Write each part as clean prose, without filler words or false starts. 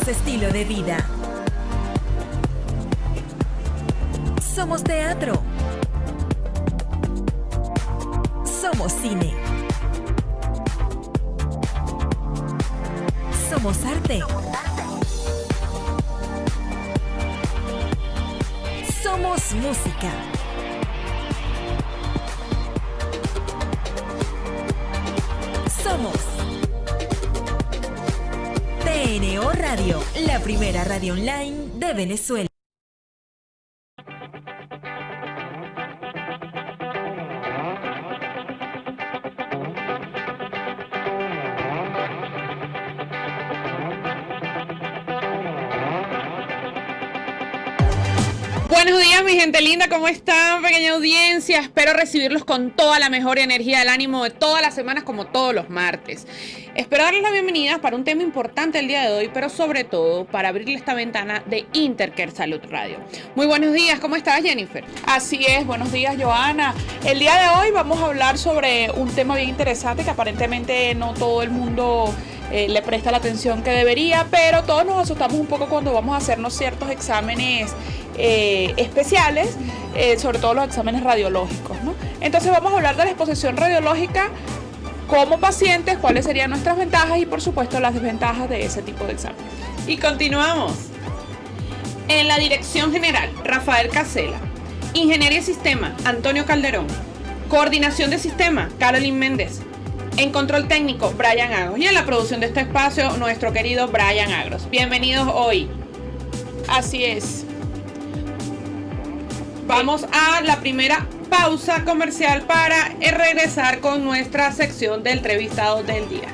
Somos estilo de vida. Somos teatro. Somos cine. Somos arte. Somos música. Somos TNO Radio, la primera radio online de Venezuela. Buenos días, mi gente linda, ¿cómo están? Pequeña audiencia, espero recibirlos con toda la mejor energía del ánimo de todas las semanas, como todos los martes. Espero darles la bienvenida para un tema importante el día de hoy, pero sobre todo para abrirle esta ventana de Intercare Salud Radio. Muy buenos días, ¿cómo estás, Jennifer? Así es, buenos días, Joana. El día de hoy vamos a hablar sobre un tema bien interesante que aparentemente no todo el mundo le presta la atención que debería, pero todos nos asustamos un poco cuando vamos a hacernos ciertos exámenes especiales, sobre todo los exámenes radiológicos, ¿no? Entonces vamos a hablar de la exposición radiológica como pacientes, cuáles serían nuestras ventajas y por supuesto las desventajas de ese tipo de exámenes. Y continuamos. En la dirección general, Rafael Casela. Ingeniería y Sistema, Antonio Calderón. Coordinación de Sistema, Carolyn Méndez. En control técnico, Brian Agros. Y en la producción de este espacio, nuestro querido Brian Agros. Bienvenidos hoy. Así es. Vamos a la primera pausa comercial para regresar con nuestra sección de entrevistados del día.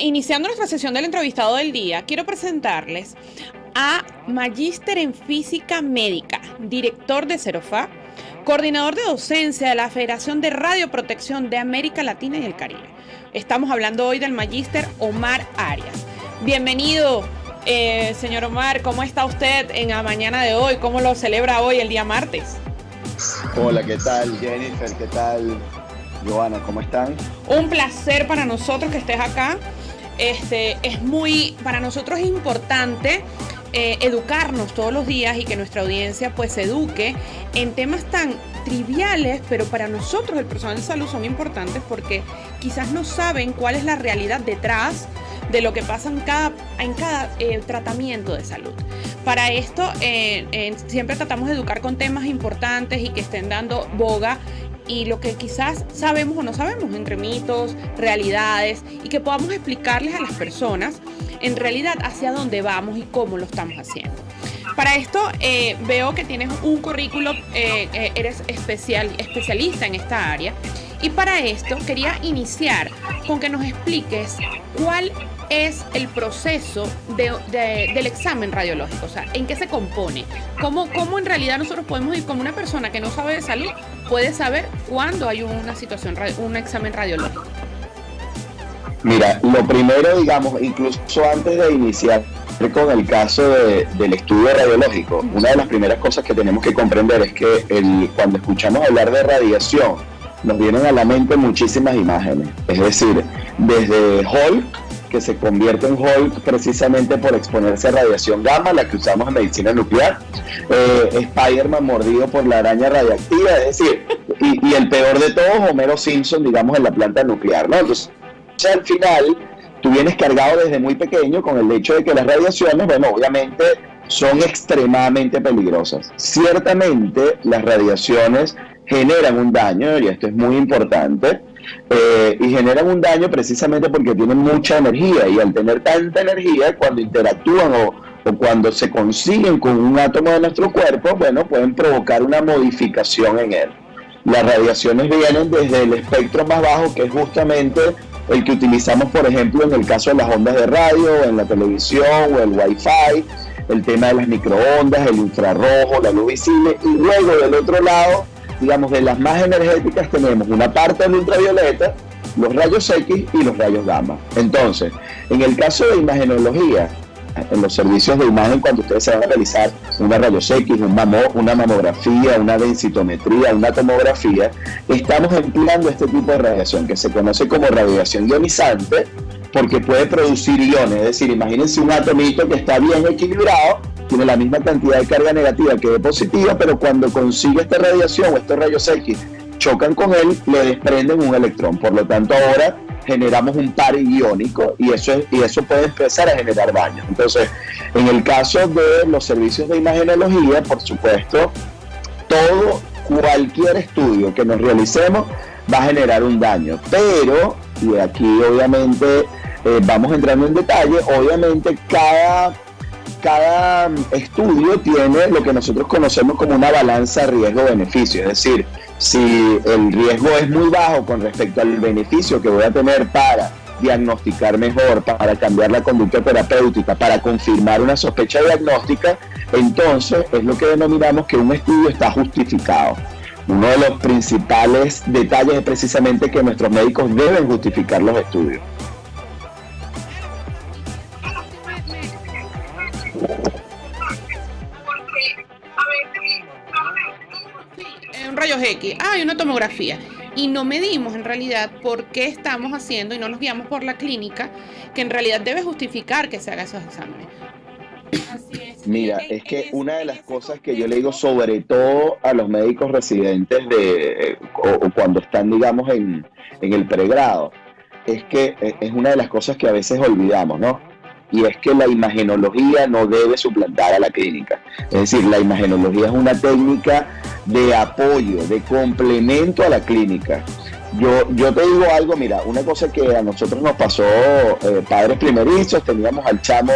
Iniciando nuestra sesión del entrevistado del día, quiero presentarles a Magíster en Física Médica, director de CEROFA, coordinador de docencia de la Federación de Radioprotección de América Latina y el Caribe. Estamos hablando hoy del Magíster Omar Arias. Bienvenido, señor Omar, ¿cómo está usted en la mañana de hoy? ¿Cómo lo celebra hoy, el día martes? Hola, ¿qué tal, Jennifer? ¿Qué tal, Joana? ¿Cómo están? Un placer para nosotros que estés acá. Para nosotros es importante educarnos todos los días y que nuestra audiencia pues se eduque en temas tan triviales, pero para nosotros el personal de salud son importantes porque quizás no saben cuál es la realidad detrás de lo que pasa en cada tratamiento de salud. Para esto siempre tratamos de educar con temas importantes y que estén dando boga y lo que quizás sabemos o no sabemos, entre mitos, realidades, y que podamos explicarles a las personas en realidad hacia dónde vamos y cómo lo estamos haciendo. Para esto veo que tienes un currículo, eres especialista en esta área, y para esto quería iniciar con que nos expliques cuál es el proceso del examen radiológico, o sea, en qué se compone, cómo en realidad nosotros podemos ir como una persona que no sabe de salud, puede saber cuándo hay un examen radiológico. Mira, lo primero, digamos, incluso antes de iniciar con el caso del estudio radiológico, una de las primeras cosas que tenemos que comprender es que cuando escuchamos hablar de radiación, nos vienen a la mente muchísimas imágenes, es decir, desde Hulk, que se convierte en Hulk precisamente por exponerse a radiación gamma, la que usamos en medicina nuclear, Spider-Man mordido por la araña radiactiva, es decir, y el peor de todos, Homero Simpson, digamos, en la planta nuclear, ¿no? Entonces, al final, tú vienes cargado desde muy pequeño con el hecho de que las radiaciones, bueno, obviamente son extremadamente peligrosas. Ciertamente, las radiaciones generan un daño, y esto es muy importante, y generan un daño precisamente porque tienen mucha energía, y al tener tanta energía, cuando interactúan o cuando se consiguen con un átomo de nuestro cuerpo, bueno, pueden provocar una modificación en él. Las radiaciones vienen desde el espectro más bajo, que es justamente el que utilizamos, por ejemplo, en el caso de las ondas de radio, en la televisión o el Wi-Fi, el tema de las microondas, el infrarrojo, la luz visible, y luego del otro lado, digamos, de las más energéticas tenemos una parte del ultravioleta, los rayos X y los rayos gamma. Entonces, en el caso de imagenología, en los servicios de imagen, cuando ustedes se van a realizar una rayos X, una mamografía, una densitometría, una tomografía, estamos empleando este tipo de radiación que se conoce como radiación ionizante, porque puede producir iones. Es decir, imagínense un atomito que está bien equilibrado, tiene la misma cantidad de carga negativa que de positiva, pero cuando consigue esta radiación o estos rayos X chocan con él, le desprenden un electrón. Por lo tanto, ahora generamos un par iónico y eso puede empezar a generar daño. Entonces, en el caso de los servicios de imagenología, por supuesto, cualquier estudio que nos realicemos va a generar un daño, pero, y aquí obviamente vamos entrando en detalle, obviamente cada estudio tiene lo que nosotros conocemos como una balanza riesgo-beneficio, es decir, si el riesgo es muy bajo con respecto al beneficio que voy a tener para diagnosticar mejor, para cambiar la conducta terapéutica, para confirmar una sospecha diagnóstica, entonces es lo que denominamos que un estudio está justificado. Uno de los principales detalles es precisamente que nuestros médicos deben justificar los estudios. Un rayos X, hay una tomografía y no medimos en realidad por qué estamos haciendo y no nos guiamos por la clínica que en realidad debe justificar que se haga esos exámenes. Así es. Mira, es que una de las cosas que yo le digo sobre todo a los médicos residentes o cuando están, digamos, en el pregrado, es que es una de las cosas que a veces olvidamos, ¿no? Y es que la imagenología no debe suplantar a la clínica. Es decir, la imagenología es una técnica de apoyo, de complemento a la clínica. Yo te digo algo, mira, una cosa que a nosotros nos pasó, padres primerizos, teníamos al chamo,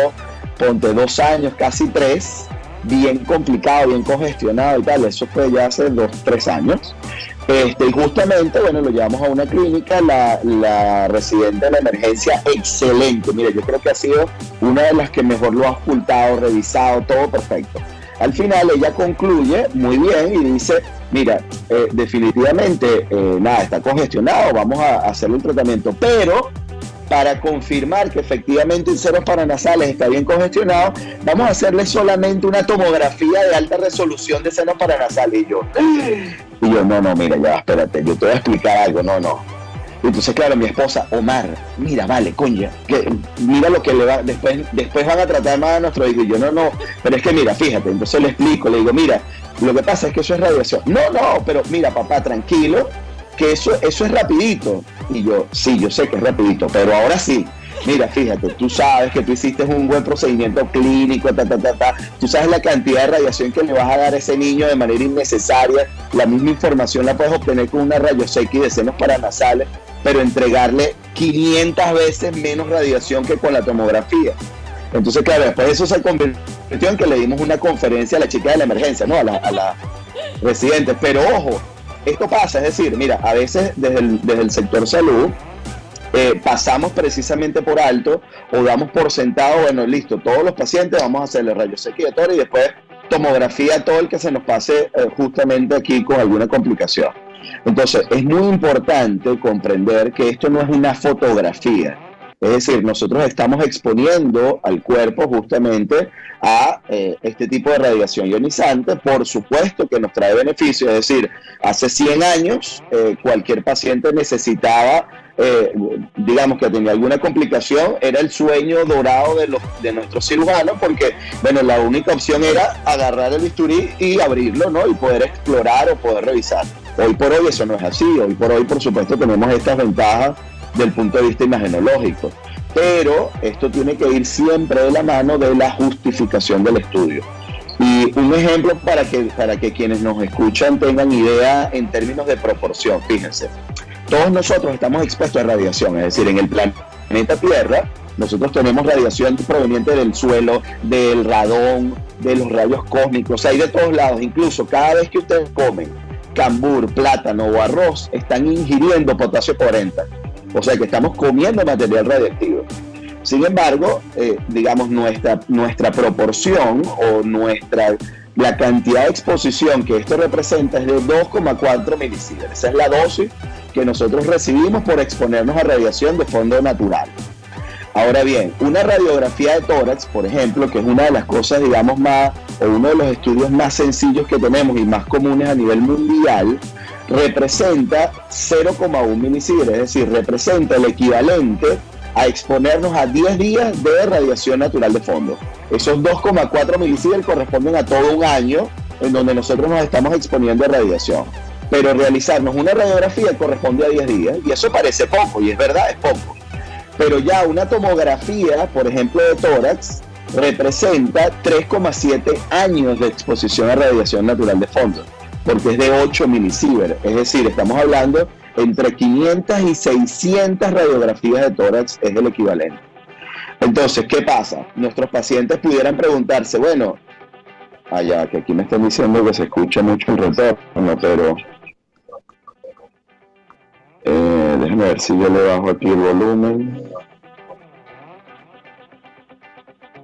ponte 2 años, casi 3, bien complicado, bien congestionado y tal, eso fue ya hace 2-3 años. Y justamente, bueno, lo llevamos a una clínica, la residente de la emergencia, excelente, mire, yo creo que ha sido una de las que mejor lo ha ocultado, revisado, todo perfecto. Al final ella concluye muy bien y dice, mira, definitivamente, nada, está congestionado, vamos a hacerle un tratamiento, pero para confirmar que efectivamente el senos paranasales está bien congestionado, vamos a hacerle solamente una tomografía de alta resolución de senos paranasales. Y yo, no, mira, ya, espérate, yo te voy a explicar algo, no. Y entonces, claro, mi esposa, Omar, mira, vale, coño, mira lo que le va, después van a tratar más a nuestro hijo. Y yo, no, pero es que mira, fíjate, entonces le explico, le digo, mira, lo que pasa es que eso es radiación. No, pero mira, papá, tranquilo, que eso es rapidito. Y yo, sí, yo sé que es rapidito, pero ahora sí, mira, fíjate, tú sabes que tú hiciste un buen procedimiento clínico, tú sabes la cantidad de radiación que le vas a dar a ese niño de manera innecesaria, la misma información la puedes obtener con una rayos X de senos paranasales, pero entregarle 500 veces menos radiación que con la tomografía. Entonces, claro, después de eso se convirtió en que le dimos una conferencia a la chica de la emergencia, ¿no? A la residente, pero ojo, esto pasa, es decir, mira, a veces desde el sector salud pasamos precisamente por alto o damos por sentado, bueno, listo, todos los pacientes vamos a hacerle rayos X de tórax y después tomografía a todo el que se nos pase justamente aquí con alguna complicación. Entonces, es muy importante comprender que esto no es una fotografía. Es decir, nosotros estamos exponiendo al cuerpo justamente a este tipo de radiación ionizante. Por supuesto que nos trae beneficios, es decir, hace 100 años cualquier paciente necesitaba, digamos que tenía alguna complicación, era el sueño dorado de nuestros cirujanos, porque, bueno, la única opción era agarrar el bisturí y abrirlo, ¿no? Y poder explorar o poder revisar. Hoy por hoy eso no es así. Hoy por hoy, por supuesto, tenemos estas ventajas del punto de vista imagenológico, pero esto tiene que ir siempre de la mano de la justificación del estudio. Y un ejemplo para que quienes nos escuchan tengan idea en términos de proporción, fíjense, todos nosotros estamos expuestos a radiación, es decir, en el planeta Tierra nosotros tenemos radiación proveniente del suelo, del radón, de los rayos cósmicos, hay de todos lados. Incluso cada vez que ustedes comen cambur, plátano o arroz, están ingiriendo potasio 40. O sea que estamos comiendo material radiactivo. Sin embargo, digamos, nuestra proporción o la cantidad de exposición que esto representa es de 2,4 milisieverts. Esa es la dosis que nosotros recibimos por exponernos a radiación de fondo natural. Ahora bien, una radiografía de tórax, por ejemplo, que es una de las cosas, digamos, o uno de los estudios más sencillos que tenemos y más comunes a nivel mundial, representa 0,1 milisievert, es decir, representa el equivalente a exponernos a 10 días de radiación natural de fondo. Esos 2,4 milisieverts corresponden a todo un año en donde nosotros nos estamos exponiendo a radiación. Pero realizarnos una radiografía corresponde a 10 días, y eso parece poco, y es verdad, es poco. Pero ya una tomografía, por ejemplo, de tórax, representa 3,7 años de exposición a radiación natural de fondo, porque es de 8 milisieverts. Es decir, estamos hablando entre 500 y 600 radiografías de tórax es el equivalente. Entonces, ¿qué pasa? Nuestros pacientes pudieran preguntarse, bueno, que aquí me están diciendo que se escucha mucho el retorno, pero déjame ver si yo le bajo aquí el volumen.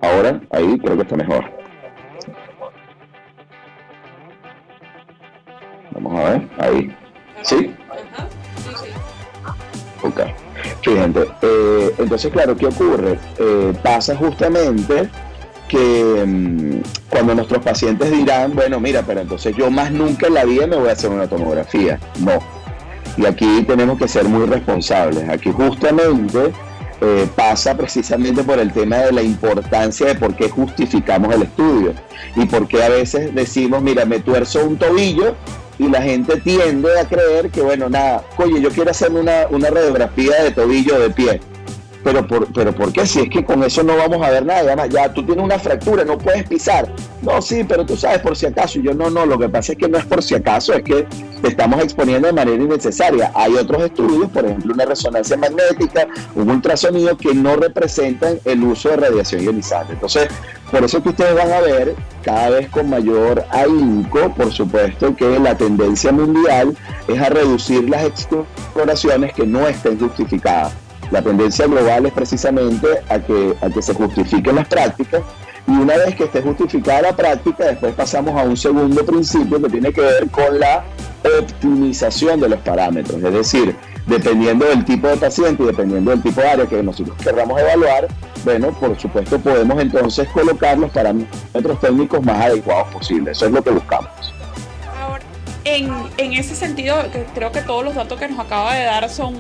Ahora, ahí creo que está mejor. Vamos a ver, ahí. ¿Sí? Ok. Fíjate, entonces claro, ¿qué ocurre? Pasa justamente que cuando nuestros pacientes dirán, bueno, mira, pero entonces yo más nunca en la vida me voy a hacer una tomografía. No. Y aquí tenemos que ser muy responsables. Aquí justamente pasa precisamente por el tema de la importancia de por qué justificamos el estudio y por qué a veces decimos, mira, me tuerzo un tobillo, y la gente tiende a creer que, bueno, nada, oye, yo quiero hacerme una radiografía de tobillo de pie. Pero ¿por qué? Si es que con eso no vamos a ver nada. Además, ya tú tienes una fractura, no puedes pisar. No, sí, pero tú sabes por si acaso. Y yo, no, lo que pasa es que no es por si acaso, es que te estamos exponiendo de manera innecesaria. Hay otros estudios, por ejemplo, una resonancia magnética, un ultrasonido, que no representan el uso de radiación ionizante. Entonces, por eso que ustedes van a ver cada vez con mayor ahínco, por supuesto, que la tendencia mundial es a reducir las exploraciones que no estén justificadas. La tendencia global es precisamente a que se justifiquen las prácticas, y una vez que esté justificada la práctica, después pasamos a un segundo principio que tiene que ver con la optimización de los parámetros. Es decir, dependiendo del tipo de paciente y dependiendo del tipo de área que nosotros queramos evaluar, bueno, por supuesto podemos entonces colocar los parámetros técnicos más adecuados posibles. Eso es lo que buscamos. Ahora, en ese sentido, creo que todos los datos que nos acaba de dar son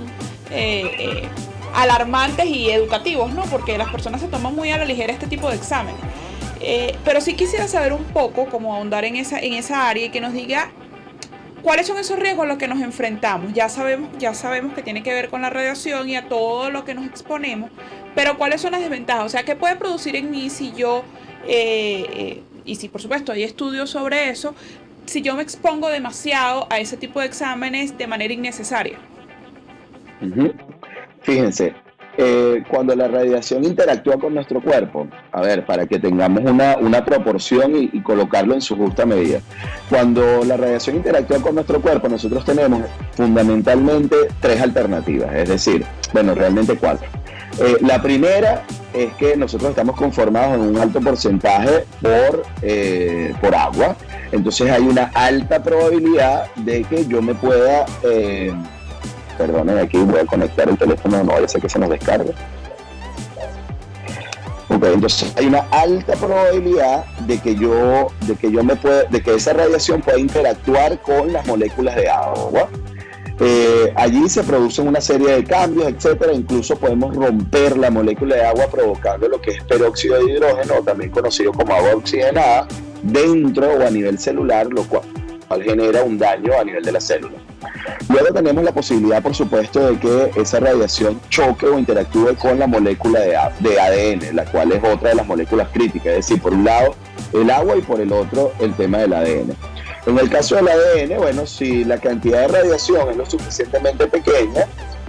alarmantes y educativos, ¿no? Porque las personas se toman muy a la ligera este tipo de examen. Pero sí quisiera saber un poco, como ahondar en esa área, y que nos diga cuáles son esos riesgos a los que nos enfrentamos. Ya sabemos que tiene que ver con la radiación y a todo lo que nos exponemos, pero cuáles son las desventajas. O sea, ¿qué puede producir en mí si yo, y si por supuesto hay estudios sobre eso, si yo me expongo demasiado a ese tipo de exámenes de manera innecesaria? Uh-huh. Fíjense, cuando la radiación interactúa con nuestro cuerpo, a ver, para que tengamos una proporción y colocarlo en su justa medida. Cuando la radiación interactúa con nuestro cuerpo, nosotros tenemos fundamentalmente 3 alternativas, es decir, bueno, realmente 4. La primera es que nosotros estamos conformados en un alto porcentaje por agua, entonces hay una alta probabilidad de que yo me pueda... Perdonen, aquí voy a conectar el teléfono, no vaya a ser que se nos descargue. Ok, entonces hay una alta probabilidad de que esa radiación pueda interactuar con las moléculas de agua. Allí se producen una serie de cambios, etcétera. Incluso podemos romper la molécula de agua provocando lo que es peróxido de hidrógeno, también conocido como agua oxigenada, dentro o a nivel celular, lo cual genera un daño a nivel de la célula. Luego tenemos la posibilidad, por supuesto, de que esa radiación choque o interactúe con la molécula de ADN, la cual es otra de las moléculas críticas, es decir, por un lado el agua y por el otro el tema del ADN. En el caso del ADN, bueno, si la cantidad de radiación es lo suficientemente pequeña,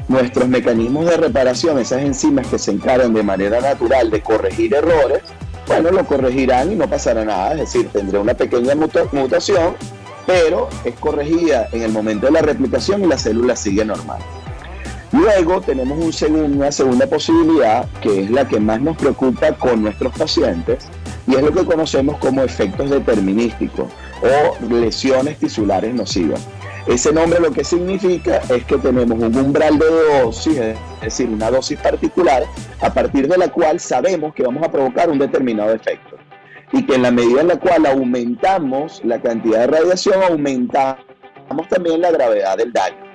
nuestros mecanismos de reparación, esas enzimas que se encargan de manera natural de corregir errores, bueno, lo corregirán y no pasará nada, es decir, tendrá una pequeña mutación, pero es corregida en el momento de la replicación y la célula sigue normal. Luego tenemos una segunda posibilidad, que es la que más nos preocupa con nuestros pacientes, y es lo que conocemos como efectos determinísticos o lesiones tisulares nocivas. Ese nombre lo que significa es que tenemos un umbral de dosis, es decir, una dosis particular, a partir de la cual sabemos que vamos a provocar un determinado efecto. Y que en la medida en la cual aumentamos la cantidad de radiación, aumentamos también la gravedad del daño.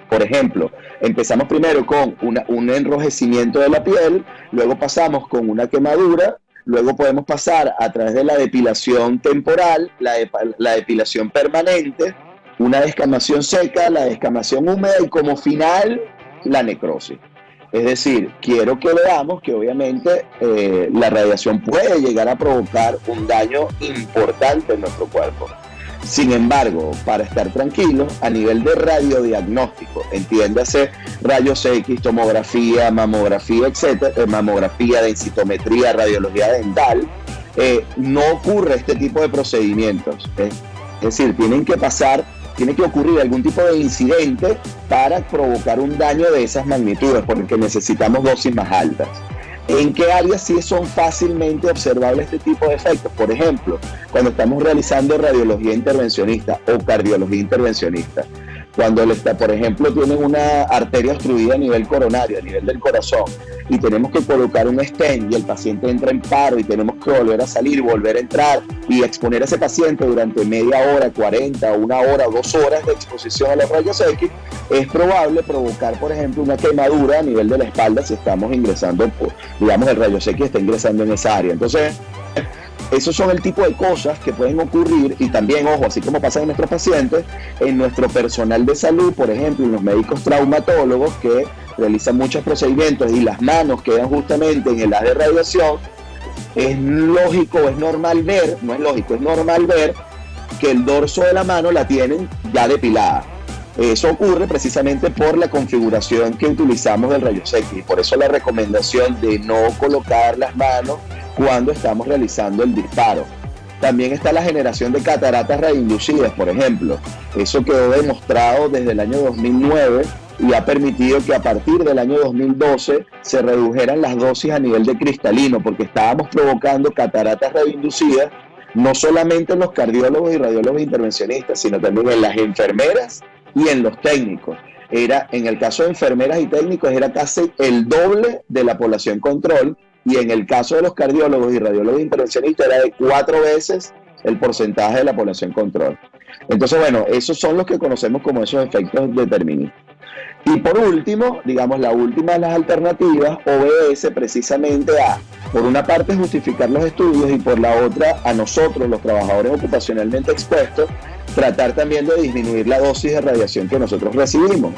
Por ejemplo, empezamos primero con un enrojecimiento de la piel, luego pasamos con una quemadura, luego podemos pasar a través de la depilación temporal, la depilación permanente, una descamación seca, la descamación húmeda y como final, la necrosis. Es decir, quiero que veamos que obviamente la radiación puede llegar a provocar un daño importante en nuestro cuerpo. Sin embargo, para estar tranquilos, a nivel de radiodiagnóstico, entiéndase rayos X, tomografía, mamografía, etcétera, mamografía, densitometría, radiología dental, no ocurre este tipo de procedimientos. Es decir, tiene que ocurrir algún tipo de incidente para provocar un daño de esas magnitudes, porque necesitamos dosis más altas. ¿En qué áreas sí son fácilmente observables este tipo de efectos? Por ejemplo, cuando estamos realizando radiología intervencionista o cardiología intervencionista. Cuando, por ejemplo, tienen una arteria obstruida a nivel coronario, a nivel del corazón, y tenemos que colocar un stent y el paciente entra en paro y tenemos que volver a salir, volver a entrar y exponer a ese paciente durante media hora, 40, una hora, 2 horas de exposición a los rayos X, es probable provocar, por ejemplo, una quemadura a nivel de la espalda si estamos ingresando, digamos, el rayo X está ingresando en esa área. Entonces, esos son el tipo de cosas que pueden ocurrir y también, ojo, así como pasa en nuestros pacientes, en nuestro personal de salud, por ejemplo, en los médicos traumatólogos que realizan muchos procedimientos y las manos quedan justamente en el haz de radiación, es lógico, es normal ver, no es lógico, es normal ver que el dorso de la mano la tienen ya depilada. Eso ocurre precisamente por la configuración que utilizamos del rayos X y por eso la recomendación de no colocar las manos cuando estamos realizando el disparo. También está la generación de cataratas radioinducidas, por ejemplo. Eso quedó demostrado desde el año 2009 y ha permitido que a partir del año 2012 se redujeran las dosis a nivel de cristalino, porque estábamos provocando cataratas radioinducidas no solamente en los cardiólogos y radiólogos intervencionistas, sino también en las enfermeras y en los técnicos. En el caso de enfermeras y técnicos era casi el doble de la población control, y en el caso de los cardiólogos y radiólogos intervencionistas era de 4 veces el porcentaje de la población control. Entonces, bueno, esos son los que conocemos como esos efectos deterministas. Y por último, digamos, la última de las alternativas obedece precisamente a, por una parte, justificar los estudios y por la otra, a nosotros, los trabajadores ocupacionalmente expuestos, tratar también de disminuir la dosis de radiación que nosotros recibimos.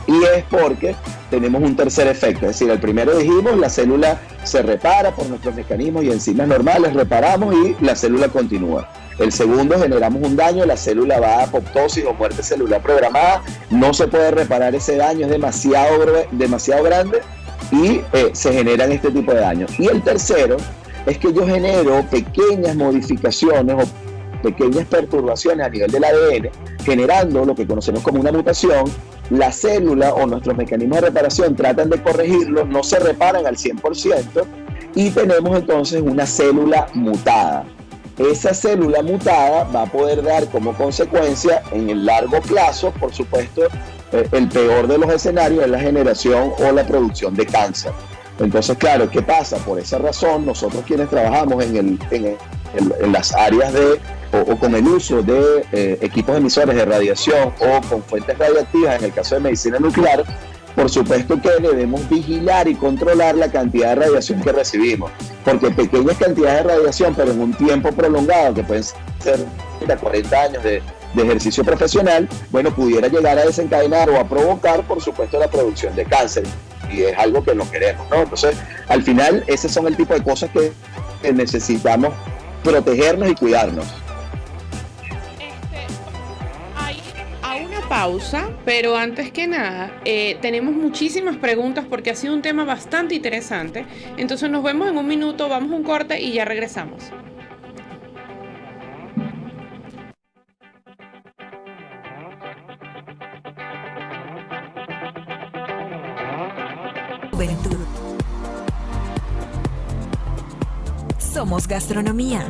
Y es porque tenemos un tercer efecto, es decir, el primero dijimos, la célula se repara por nuestros mecanismos y enzimas normales, reparamos y la célula continúa. El segundo, generamos un daño, la célula va a apoptosis o muerte celular programada, no se puede reparar ese daño, es demasiado grande y se generan este tipo de daños. Y el tercero es que yo genero pequeñas modificaciones o pequeñas perturbaciones a nivel del ADN, generando lo que conocemos como una mutación. La célula o nuestros mecanismos de reparación tratan de corregirlo, no se reparan al 100% y tenemos entonces una célula mutada. Esa célula mutada va a poder dar como consecuencia en el largo plazo, por supuesto, el peor de los escenarios es la generación o la producción de cáncer. Entonces, claro, ¿qué pasa? Por esa razón, nosotros quienes trabajamos en las áreas o con el uso de equipos emisores de radiación o con fuentes radiactivas, en el caso de medicina nuclear, por supuesto que debemos vigilar y controlar la cantidad de radiación que recibimos, porque pequeñas cantidades de radiación, pero en un tiempo prolongado, que pueden ser 40 años de ejercicio profesional, bueno, pudiera llegar a desencadenar o a provocar, por supuesto, la producción de cáncer, y es algo que no queremos, ¿no? Entonces, al final, ese son el tipo de cosas que necesitamos protegernos y cuidarnos. Pausa, pero antes que nada, tenemos muchísimas preguntas porque ha sido un tema bastante interesante. Entonces nos vemos en un minuto, vamos a un corte y ya regresamos. juventud. Somos gastronomía.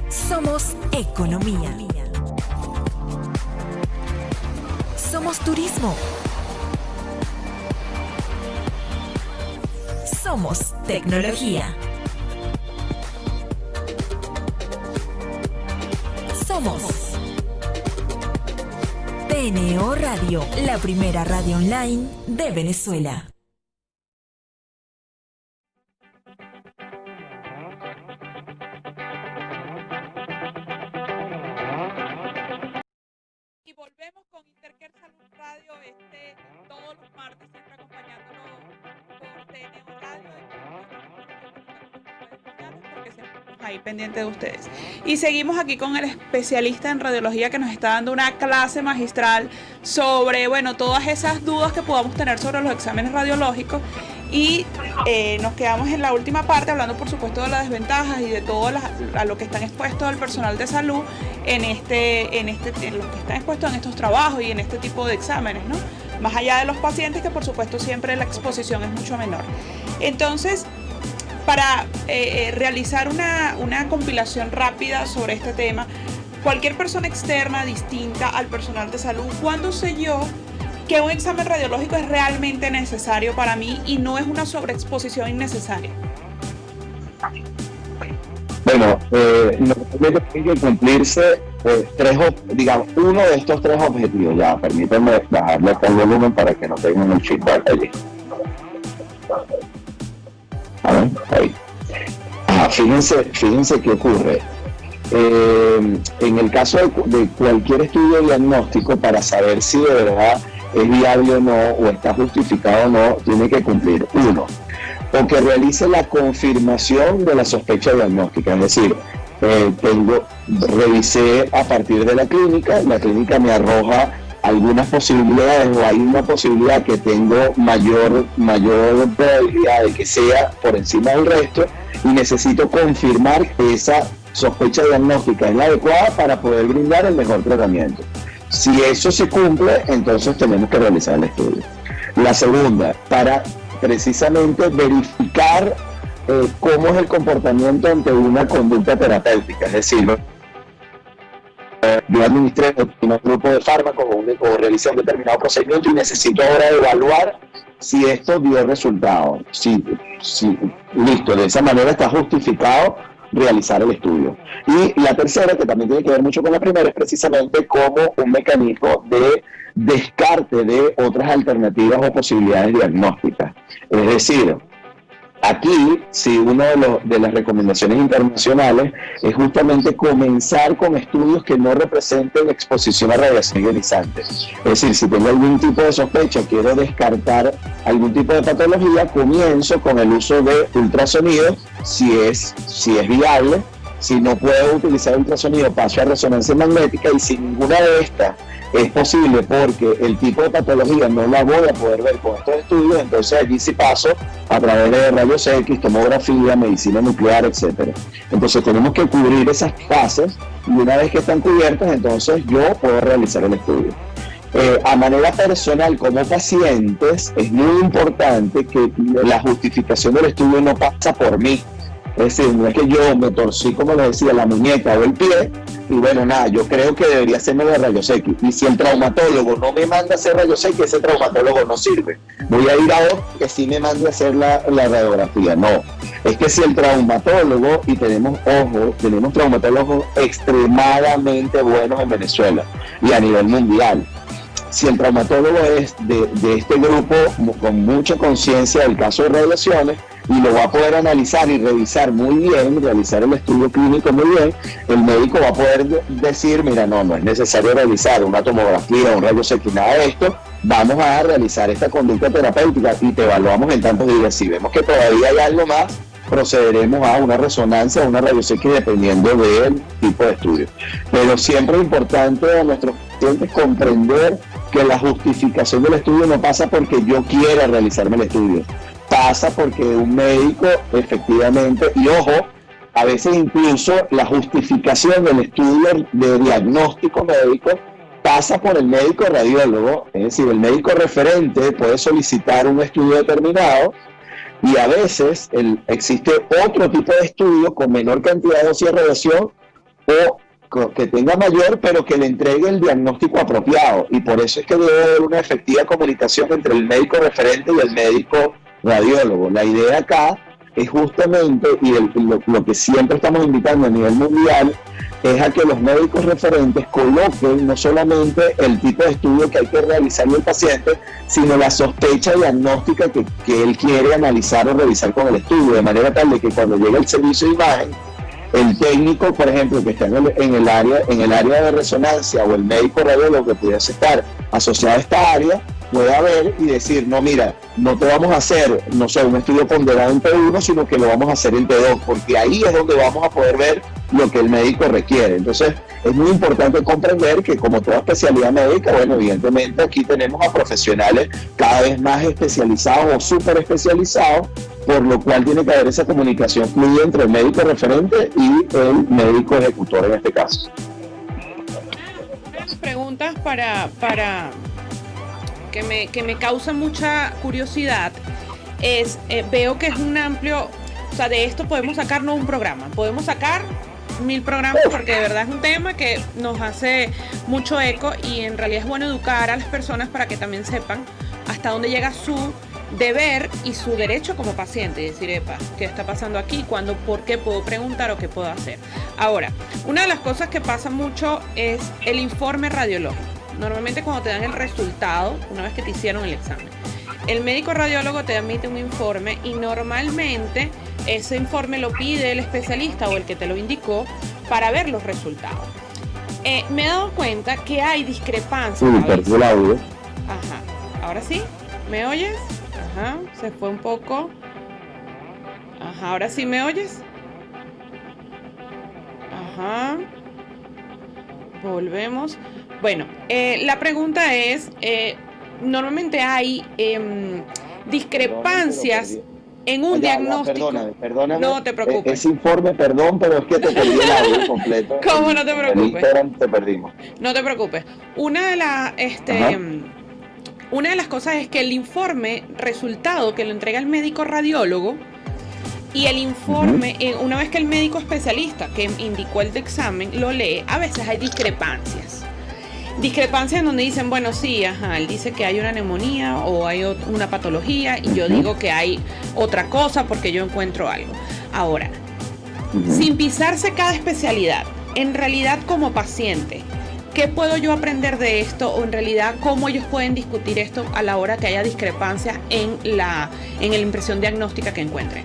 Somos economía. Somos turismo. Somos tecnología. Somos TNO Radio, la primera radio online de Venezuela. Y volvemos con Intercare Salud Radio todos los martes, siempre acompañándonos por TNO Radio. Porque siempre estamos ahí pendiente de ustedes. Y seguimos aquí con el especialista en radiología que nos está dando una clase magistral sobre, bueno, todas esas dudas que podamos tener sobre los exámenes radiológicos. Y nos quedamos en la última parte hablando, por supuesto, de las desventajas y de todo a lo que están expuestos el personal de salud en los que están expuestos en estos trabajos y en este tipo de exámenes, ¿no? Más allá de los pacientes, que por supuesto siempre la exposición es mucho menor. Entonces, para realizar una compilación rápida sobre este tema, cualquier persona externa distinta al personal de salud, ¿cuándo sé yo que un examen radiológico es realmente necesario para mí y no es una sobreexposición innecesaria? Bueno, normalmente tiene que cumplirse uno de estos tres objetivos. Ya, permítanme bajarle acá el volumen para que no tengan el feedback allí. A ver, ahí. Fíjense qué ocurre. En el caso de cualquier estudio diagnóstico, para saber si de verdad es viable o no, o está justificado o no, tiene que cumplir uno, o que realice la confirmación de la sospecha diagnóstica, es decir, revisé a partir de la clínica me arroja algunas posibilidades, o hay una posibilidad que tengo mayor probabilidad de que sea por encima del resto, y necesito confirmar que esa sospecha diagnóstica es la adecuada para poder brindar el mejor tratamiento. Si eso se cumple, entonces tenemos que realizar el estudio. La segunda, para precisamente verificar cómo es el comportamiento ante una conducta terapéutica, es decir, yo administré un grupo de fármacos o realicé un determinado procedimiento y necesito ahora evaluar si esto dio resultado. Listo, de esa manera está justificado realizar el estudio. Y la tercera, que también tiene que ver mucho con la primera, es precisamente como un mecanismo de descarte de otras alternativas o posibilidades diagnósticas. Es decir, aquí, sí, una de las recomendaciones internacionales es justamente comenzar con estudios que no representen exposición a radiación ionizante. Es decir, si tengo algún tipo de sospecha, quiero descartar algún tipo de patología, comienzo con el uso de ultrasonido, si es viable. Si no puedo utilizar ultrasonido, paso a resonancia magnética, y si ninguna de estas es posible porque el tipo de patología no la voy a poder ver con estos estudios, entonces allí sí paso a través de rayos X, tomografía, medicina nuclear, etc. Entonces tenemos que cubrir esas fases, y una vez que están cubiertas, entonces yo puedo realizar el estudio. A manera personal, como pacientes, es muy importante que la justificación del estudio no pasa por mí. Es decir, no es que yo me torcí, como les decía, la muñeca o el pie, y bueno, nada, yo creo que debería hacerme de rayos X. Y si el traumatólogo no me manda a hacer rayos X, ese traumatólogo no sirve. Voy a ir a otro que sí me mande a hacer la radiografía. No, es que si el traumatólogo, y tenemos traumatólogos extremadamente buenos en Venezuela y a nivel mundial, si el traumatólogo es de este grupo con mucha conciencia del caso de radiaciones, y lo va a poder analizar y revisar muy bien, realizar el estudio clínico muy bien, el médico va a poder decir, mira, no es necesario realizar una tomografía, un rayos X, nada de esto, vamos a realizar esta conducta terapéutica y te evaluamos en tantos días. Si vemos que todavía hay algo más, procederemos a una resonancia o una rayos X dependiendo del tipo de estudio. Pero siempre es importante a nuestros pacientes comprender que la justificación del estudio no pasa porque yo quiera realizarme el estudio, pasa porque un médico efectivamente, y ojo, a veces incluso la justificación del estudio de diagnóstico médico pasa por el médico radiólogo, es decir, el médico referente puede solicitar un estudio determinado y a veces existe otro tipo de estudio con menor cantidad de dosis de radiación o que tenga mayor, pero que le entregue el diagnóstico apropiado. Y por eso es que debe haber una efectiva comunicación entre el médico referente y el médico radiólogo. La idea acá es justamente, y lo que siempre estamos invitando a nivel mundial, es a que los médicos referentes coloquen no solamente el tipo de estudio que hay que realizar en el paciente, sino la sospecha diagnóstica que él quiere analizar o revisar con el estudio, de manera tal de que cuando llegue el servicio de imagen, el técnico, por ejemplo, que está en el área de resonancia, o el médico radiólogo que pudiese estar asociado a esta área, pueda ver y decir, no, mira, no te vamos a hacer, no sé, un estudio ponderado en T1, sino que lo vamos a hacer en T2, porque ahí es donde vamos a poder ver lo que el médico requiere. Entonces, es muy importante comprender que, como toda especialidad médica, bueno, evidentemente aquí tenemos a profesionales cada vez más especializados o súper especializados, por lo cual tiene que haber esa comunicación fluida entre el médico referente y el médico ejecutor en este caso. Unas preguntas para que me causa mucha curiosidad es, veo que es un amplio, o sea, de esto podemos sacar no un programa, podemos sacar 1000 programas, porque de verdad es un tema que nos hace mucho eco y en realidad es bueno educar a las personas para que también sepan hasta dónde llega su deber y su derecho como paciente, y decir, epa, ¿qué está pasando aquí? ¿Cuándo? ¿Por qué puedo preguntar o qué puedo hacer? Ahora, una de las cosas que pasa mucho es el informe radiológico. Normalmente cuando te dan el resultado, una vez que te hicieron el examen, el médico radiólogo te emite un informe y normalmente ese informe lo pide el especialista o el que te lo indicó para ver los resultados. Me he dado cuenta que hay discrepancias. Perdió el audio. Ajá, ahora sí, ¿me oyes? Ajá, se fue un poco. Ajá, ahora sí me oyes. Ajá. Volvemos. Bueno, la pregunta es, normalmente hay discrepancias en un diagnóstico. Perdóname. No te preocupes. Ese informe, perdón, pero es que te perdí el audio completo. ¿Cómo no te preocupes? En Instagram te perdimos. No te preocupes. Una de las cosas es que el informe resultado que lo entrega el médico radiólogo y el informe, una vez que el médico especialista que indicó el examen lo lee, a veces hay discrepancias. Discrepancias en donde dicen, bueno, sí, ajá, él dice que hay una neumonía o hay una patología y yo digo que hay otra cosa porque yo encuentro algo. Ahora, sin pisarse cada especialidad, en realidad como paciente, ¿qué puedo yo aprender de esto? O en realidad, ¿cómo ellos pueden discutir esto a la hora que haya discrepancia en la impresión diagnóstica que encuentren?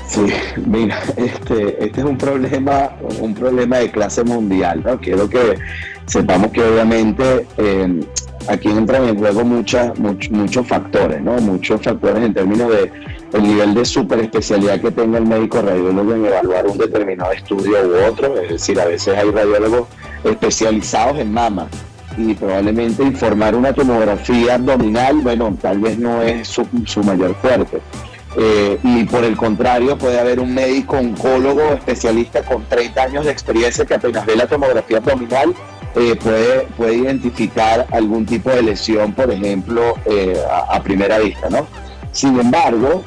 Sí, mira, este es un problema de clase mundial, ¿no? Quiero que sepamos que obviamente aquí entran en juego muchos factores, ¿no? Muchos factores en términos de el nivel de superespecialidad que tenga el médico radiólogo en evaluar un determinado estudio u otro. Es decir, a veces hay radiólogos especializados en mama y probablemente informar una tomografía abdominal, bueno, tal vez no es su mayor fuerte. Y por el contrario, puede haber un médico oncólogo especialista con 30 años de experiencia que apenas ve la tomografía abdominal puede identificar algún tipo de lesión, por ejemplo, a primera vista, ¿no? Sin embargo,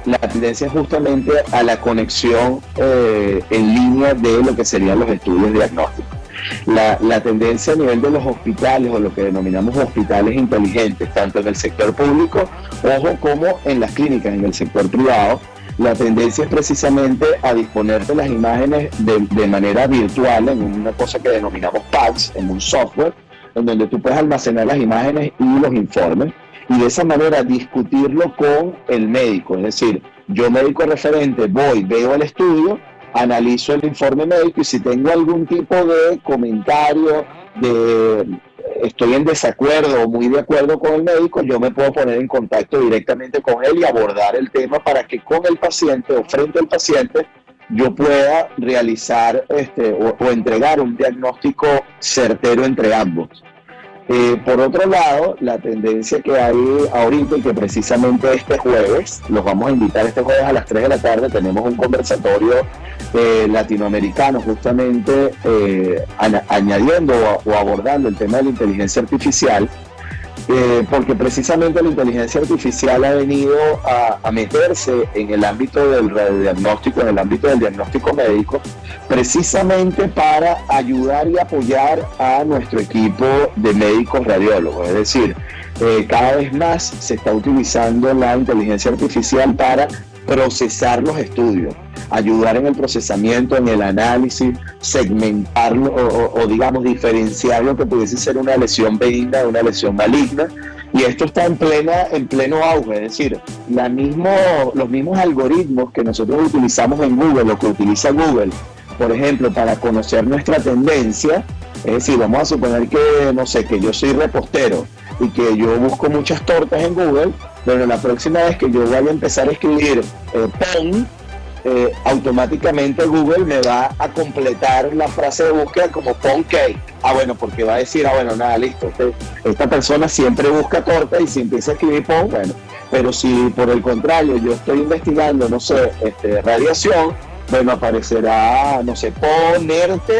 la tendencia es justamente a la conexión en línea de lo que serían los estudios diagnósticos. La tendencia a nivel de los hospitales, o lo que denominamos hospitales inteligentes, tanto en el sector público, ojo, como en las clínicas, en el sector privado, la tendencia es precisamente a disponer de las imágenes de manera virtual, en una cosa que denominamos PACS, en un software, en donde tú puedes almacenar las imágenes y los informes, y de esa manera discutirlo con el médico. Es decir, yo, médico referente, veo el estudio, analizo el informe médico y si tengo algún tipo de comentario, estoy en desacuerdo o muy de acuerdo con el médico, yo me puedo poner en contacto directamente con él y abordar el tema para que con el paciente o frente al paciente yo pueda realizar o entregar un diagnóstico certero entre ambos. Por otro lado, la tendencia que hay ahorita y que precisamente este jueves, los vamos a invitar este jueves a las 3 de la tarde, tenemos un conversatorio latinoamericano justamente añadiendo o abordando el tema de la inteligencia artificial, porque precisamente la inteligencia artificial ha venido a meterse en el ámbito del radiodiagnóstico, en el ámbito del diagnóstico médico, precisamente para ayudar y apoyar a nuestro equipo de médicos radiólogos. Es decir, cada vez más se está utilizando la inteligencia artificial para procesar los estudios, ayudar en el procesamiento, en el análisis, segmentarlo o digamos diferenciar lo que pudiese ser una lesión benigna de una lesión maligna. Y esto está en pleno auge, es decir, los mismos algoritmos que nosotros utilizamos en Google, lo que utiliza Google, por ejemplo, para conocer nuestra tendencia. Es decir, vamos a suponer que, no sé, que yo soy repostero y que yo busco muchas tortas en Google. Bueno, la próxima vez que yo vaya a empezar a escribir PON, automáticamente Google me va a completar la frase de búsqueda como PON cake. Bueno, porque va a decir, bueno, nada, listo. Esta persona siempre busca torta y si empieza a escribir PON, bueno. Pero si por el contrario yo estoy investigando, no sé, radiación, bueno, aparecerá, no sé, ponerte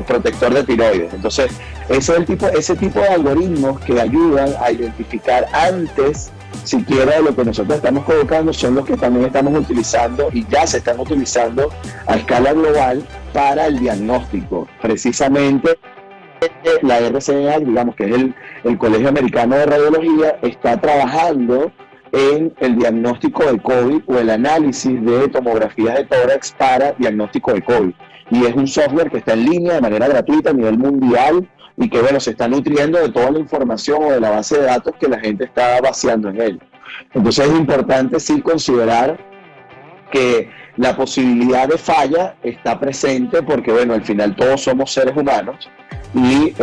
protector de tiroides. Entonces, ese tipo de algoritmos que ayudan a identificar antes siquiera de lo que nosotros estamos colocando son los que también estamos utilizando y ya se están utilizando a escala global para el diagnóstico. Precisamente la RCA, digamos que es el Colegio Americano de Radiología, está trabajando en el diagnóstico de COVID o el análisis de tomografías de tórax para diagnóstico de COVID. Y es un software que está en línea de manera gratuita a nivel mundial y que, bueno, se está nutriendo de toda la información o de la base de datos que la gente está vaciando en él. Entonces es importante sí considerar que la posibilidad de falla está presente porque, bueno, al final todos somos seres humanos y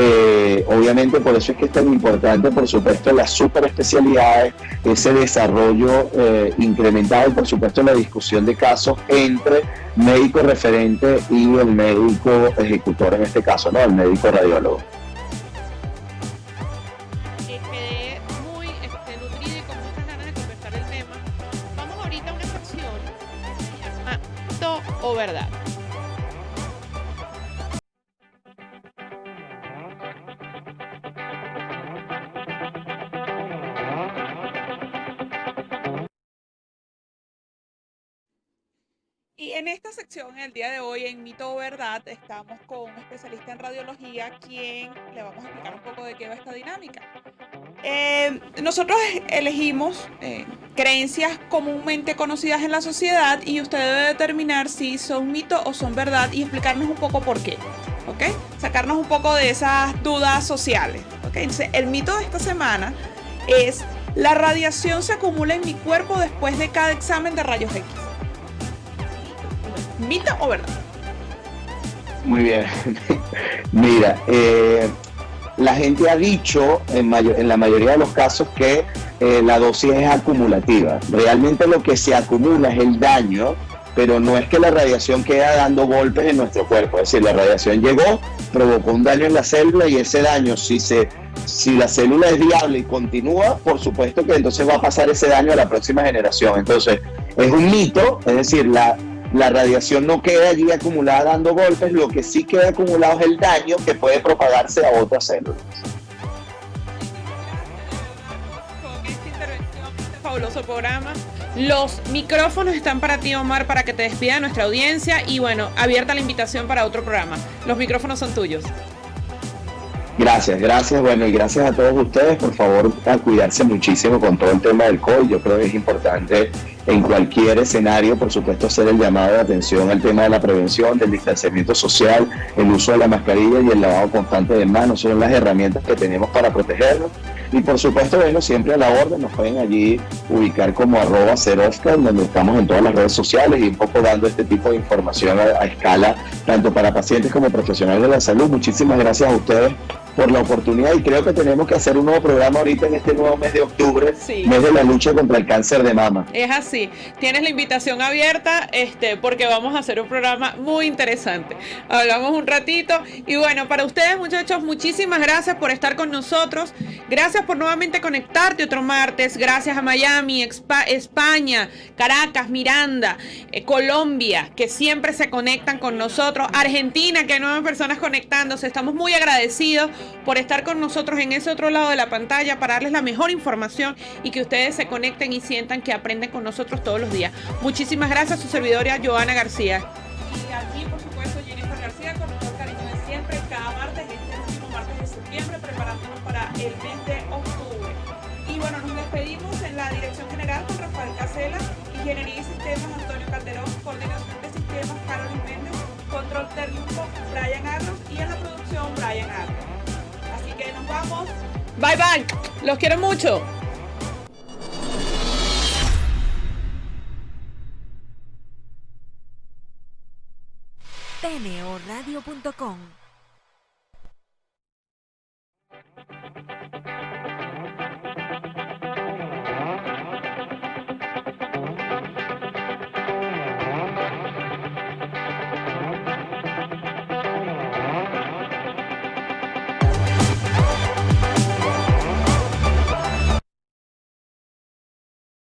obviamente por eso es que es tan importante, por supuesto, las superespecialidades, ese desarrollo incrementado y, por supuesto, la discusión de casos entre médico referente y el médico ejecutor, en este caso, ¿no? El médico radiólogo. Quedé muy nutrida y con muchas ganas de conversar el tema. Vamos ahorita a una sección que se llama Mito o Verdad. Y en esta sección, el día de hoy, en Mito o Verdad, estamos con un especialista en radiología, quien le vamos a explicar un poco de qué va esta dinámica. Nosotros elegimos creencias comúnmente conocidas en la sociedad y usted debe determinar si son mito o son verdad y explicarnos un poco por qué, ¿ok? Sacarnos un poco de esas dudas sociales, ¿ok? Entonces, el mito de esta semana es: la radiación se acumula en mi cuerpo después de cada examen de rayos X. ¿Mito o verdad? Muy bien. Mira, la gente ha dicho en la mayoría de los casos que la dosis es acumulativa. Realmente lo que se acumula es el daño, pero no es que la radiación queda dando golpes en nuestro cuerpo. Es decir, la radiación llegó, provocó un daño en la célula y ese daño, si la célula es viable y continúa, por supuesto que entonces va a pasar ese daño a la próxima generación. Entonces, es un mito, es decir, la radiación no queda allí acumulada dando golpes, lo que sí queda acumulado es el daño que puede propagarse a otras células. Con esta intervención, este fabuloso programa. Los micrófonos están para ti, Omar, para que te despida de nuestra audiencia y, bueno, abierta la invitación para otro programa. Los micrófonos son tuyos. Gracias, bueno, y gracias a todos ustedes, por favor, a cuidarse muchísimo con todo el tema del COVID. Yo creo que es importante en cualquier escenario, por supuesto, hacer el llamado de atención al tema de la prevención, del distanciamiento social, el uso de la mascarilla y el lavado constante de manos. Son las herramientas que tenemos para protegernos. Y por supuesto, bueno, siempre a la orden, nos pueden allí ubicar como @seroscar, donde estamos en todas las redes sociales y un poco dando este tipo de información a escala, tanto para pacientes como profesionales de la salud. Muchísimas gracias a ustedes por la oportunidad, y creo que tenemos que hacer un nuevo programa ahorita en este nuevo mes de octubre, Sí. mes de la lucha contra el cáncer de mama. Es así, tienes la invitación abierta, porque vamos a hacer un programa muy interesante. Hablamos un ratito y bueno, para ustedes, muchachos, muchísimas gracias por estar con nosotros. Gracias por nuevamente conectarte otro martes. Gracias a Miami, España, Caracas, Miranda, Colombia, que siempre se conectan con nosotros. Argentina, que hay 9 personas conectándose. Estamos muy agradecidos por estar con nosotros en ese otro lado de la pantalla para darles la mejor información y que ustedes se conecten y sientan que aprenden con nosotros todos los días. Muchísimas gracias, su servidora Joana García. Y aquí, por supuesto, Jennifer García, con todo el cariño de siempre, cada martes, este último martes de septiembre, preparándonos para el mes de octubre. Y bueno, nos despedimos en la dirección general con Rafael Casela, Ingeniería y Sistemas Antonio Calderón, Coordinación de Sistemas Carolyn Méndez, Control Técnico Brian Arros y en la producción Brian Arros. Así que nos vamos. Bye bye, los quiero mucho. tnoradio.com